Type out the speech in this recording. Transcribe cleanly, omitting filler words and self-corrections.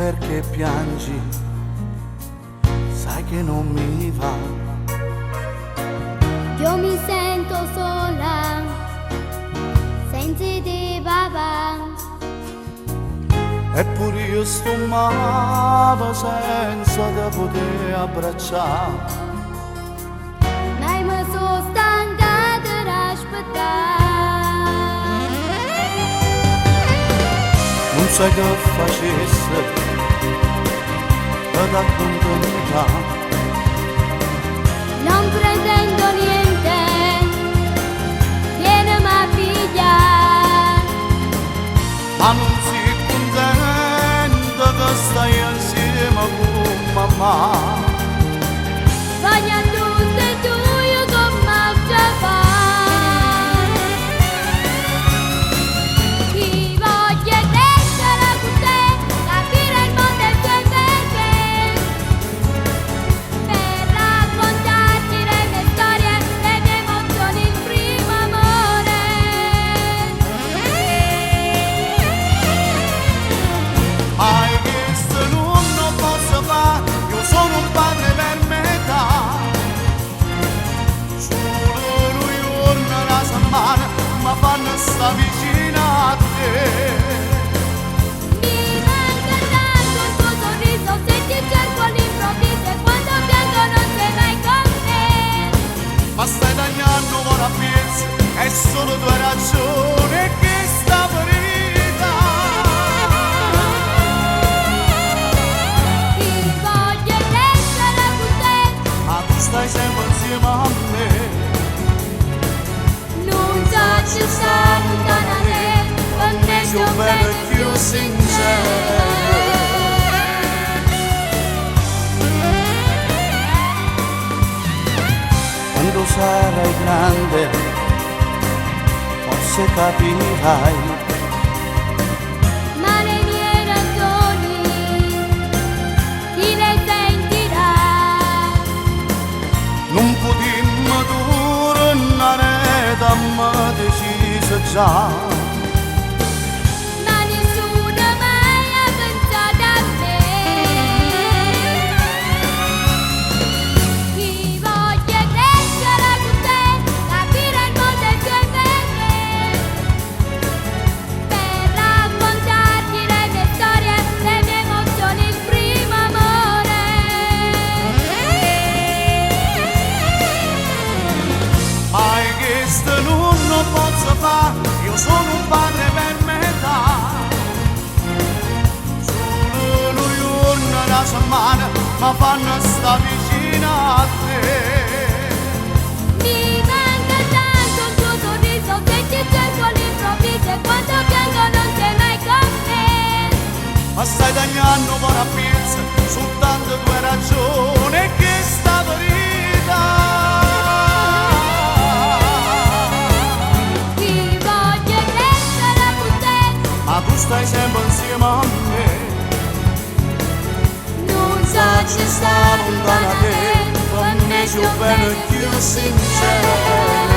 perché piangi, sai che non mi va. Io mi sento sola, senza di papà. Eppure io sto male senza te poter abbracciare. Ma mi sono stancata di aspettare. Non sai che facesse per accontentare. Non pretendo niente, vieni a pigliare. Ma non si contenta che stai insieme con mamma. Voglio tutte e due come già fa. Chi voglia essere con te, capire il mondo e i tuoi perché. Per raccontarti le mie storie, le mie emozioni, il primo amore. Hai visto non posso fare, io sono un padre per metà. Solo lui giorno alla settimana mi fanno sta vicino a te. Mi manca tanto il tuo sorriso, se ti cerco all'improvviso e quando piango non sei mai con me. Ma stai tagliando ora piezza, è solo tua ragione che sta ferita. Chi voglia essere con te, Ma tu stai sempre insieme a me. non so ci sta lontana da te, con me Più bello e più sincero. Quando sarai grande, forse capirai. ma le mie ragioni chi le sentirà? Non potremmo tornare da me deciso già. Ma nessuno mai ha pensato a me. Chi voglia crescere con te, capire il mondo e i tuoi perché. Per raccontarti le mie storie, le mie emozioni, il primo amore. Hai chiesto non posso fare, io sono un padre per metà. Solo lui giorno alla settimana mi fanno sta vicino a te. Mi manca tanto il tuo sorriso, se ti cerco all'improvviso e quando piango non sei mai con me. Ma stai tagliando ora piezza, soltanto tua ragione che sta ferita. Chi voglia crescere con te, Ma tu stai sempre insieme a me. non so ci sta lontana da te, con me più bello e più sincero.